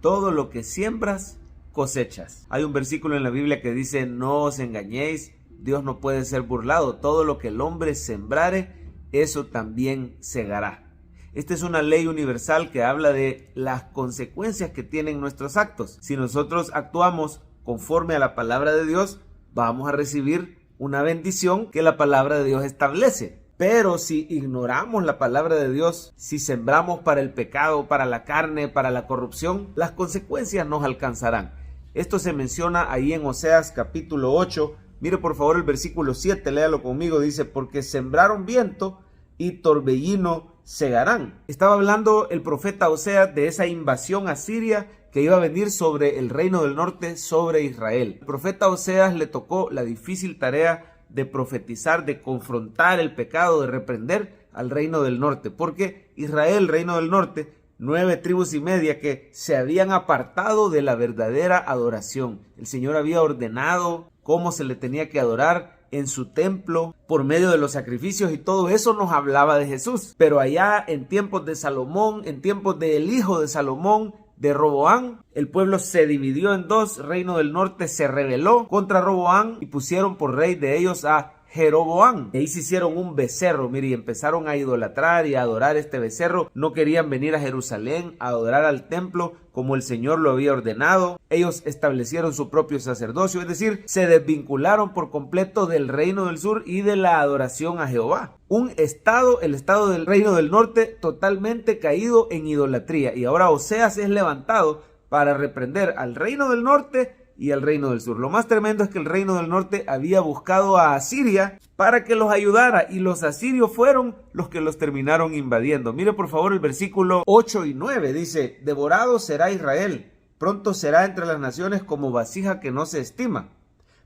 todo lo que siembras, cosechas. Hay un versículo en la Biblia que dice: no os engañéis, Dios no puede ser burlado, todo lo que el hombre sembrare, eso también segará. Esta es una ley universal que habla de las consecuencias que tienen nuestros actos. Si nosotros actuamos conforme a la palabra de Dios, vamos a recibir una bendición que la palabra de Dios establece. Pero si ignoramos la palabra de Dios, si sembramos para el pecado, para la carne, para la corrupción, las consecuencias nos alcanzarán. Esto se menciona ahí en Oseas capítulo 8. Mire por favor el versículo 7, léalo conmigo. Dice: porque sembraron viento y torbellino segarán. Estaba hablando el profeta Oseas de esa invasión asiria que iba a venir sobre el reino del norte, sobre Israel. El profeta Oseas le tocó la difícil tarea de profetizar, de confrontar el pecado, de reprender al reino del norte, porque Israel, reino del norte, 9 tribus y media que se habían apartado de la verdadera adoración. El Señor había ordenado cómo se le tenía que adorar en su templo por medio de los sacrificios, y todo eso nos hablaba de Jesús. Pero allá en tiempos de Salomón, en tiempos del hijo de Salomón, de Roboam, el pueblo se dividió en dos. Reino del norte se rebeló contra Roboam y pusieron por rey de ellos a Jeroboam. Y ahí se hicieron un becerro, mire, y empezaron a idolatrar y a adorar este becerro. No querían venir a Jerusalén a adorar al templo como el Señor lo había ordenado. Ellos establecieron su propio sacerdocio, es decir, se desvincularon por completo del reino del sur y de la adoración a Jehová. Un estado, el estado del reino del norte, totalmente caído en idolatría. Y ahora Oseas es levantado para reprender al reino del norte y al reino del sur. Lo más tremendo es que el reino del norte había buscado a Asiria para que los ayudara, y los asirios fueron los que los terminaron invadiendo. Mire por favor el versículo 8 y 9, dice: devorado será Israel, pronto será entre las naciones como vasija que no se estima,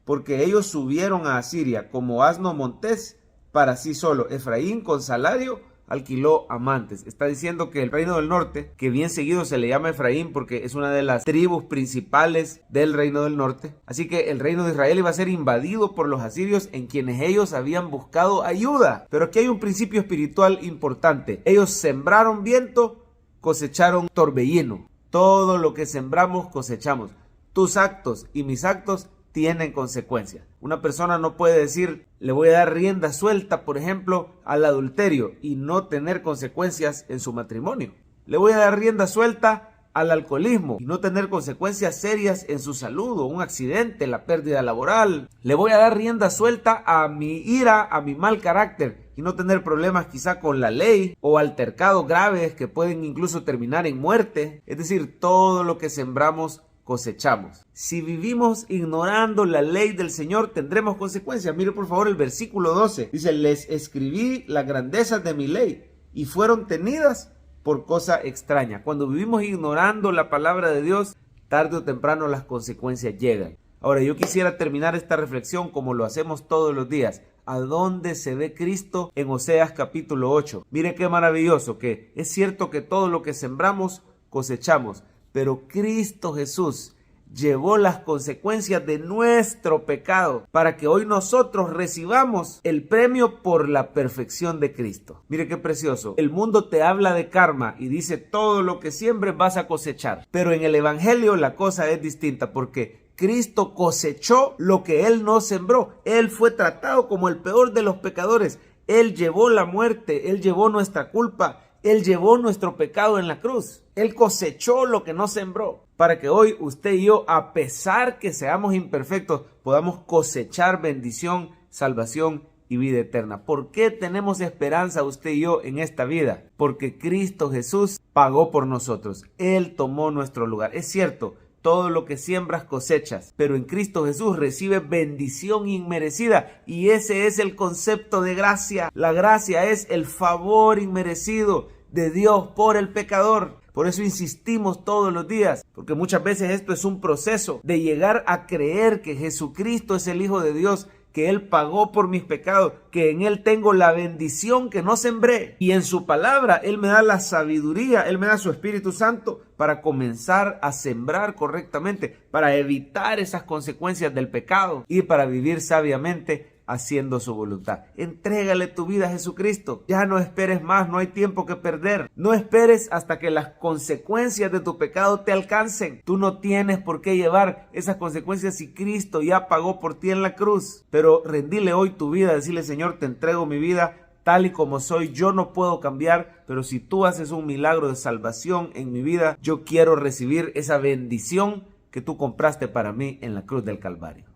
porque ellos subieron a Asiria como asno montés para sí solo. Efraín con salario alquiló amantes. Está diciendo que el reino del norte, que bien seguido se le llama Efraín porque es una de las tribus principales del reino del norte, así que el reino de Israel iba a ser invadido por los asirios, en quienes ellos habían buscado ayuda. Pero aquí hay un principio espiritual importante: ellos sembraron viento, cosecharon torbellino. Todo lo que sembramos, cosechamos. Tus actos y mis actos tienen consecuencias. Una persona no puede decir: le voy a dar rienda suelta, por ejemplo, al adulterio, y no tener consecuencias en su matrimonio. Le voy a dar rienda suelta al alcoholismo y no tener consecuencias serias en su salud, o un accidente, la pérdida laboral. Le voy a dar rienda suelta a mi ira, a mi mal carácter, y no tener problemas quizá con la ley o altercados graves que pueden incluso terminar en muerte. Es decir, todo lo que sembramos, cosechamos. Si vivimos ignorando la ley del Señor, tendremos consecuencias. Mire por favor el versículo 12. Dice: les escribí las grandezas de mi ley y fueron tenidas por cosa extraña. Cuando vivimos ignorando la palabra de Dios, tarde o temprano las consecuencias llegan. Ahora, yo quisiera terminar esta reflexión como lo hacemos todos los días. ¿A dónde se ve Cristo en Oseas capítulo 8? Mire qué maravilloso, que es cierto que todo lo que sembramos, cosechamos. Pero Cristo Jesús llevó las consecuencias de nuestro pecado para que hoy nosotros recibamos el premio por la perfección de Cristo. Mire qué precioso. El mundo te habla de karma y dice: todo lo que siembres vas a cosechar. Pero en el evangelio la cosa es distinta, porque Cristo cosechó lo que Él no sembró. Él fue tratado como el peor de los pecadores. Él llevó la muerte, Él llevó nuestra culpa, Él llevó nuestro pecado en la cruz. Él cosechó lo que no sembró, para que hoy usted y yo, a pesar que seamos imperfectos, podamos cosechar bendición, salvación y vida eterna. ¿Por qué tenemos esperanza usted y yo en esta vida? Porque Cristo Jesús pagó por nosotros. Él tomó nuestro lugar. Es cierto, todo lo que siembras cosechas, pero en Cristo Jesús recibes bendición inmerecida, y ese es el concepto de gracia. La gracia es el favor inmerecido de Dios por el pecador. Por eso insistimos todos los días, porque muchas veces esto es un proceso de llegar a creer que Jesucristo es el Hijo de Dios, que Él pagó por mis pecados, que en Él tengo la bendición que no sembré, y en su palabra Él me da la sabiduría, Él me da su Espíritu Santo para comenzar a sembrar correctamente, para evitar esas consecuencias del pecado y para vivir sabiamente haciendo su voluntad. Entrégale tu vida a Jesucristo. Ya no esperes más, no hay tiempo que perder. No esperes hasta que las consecuencias de tu pecado te alcancen. Tú no tienes por qué llevar esas consecuencias si Cristo ya pagó por ti en la cruz. Pero rendile hoy tu vida, decirle: Señor, te entrego mi vida tal y como soy. Yo no puedo cambiar, pero si tú haces un milagro de salvación en mi vida, yo quiero recibir esa bendición que tú compraste para mí en la cruz del Calvario.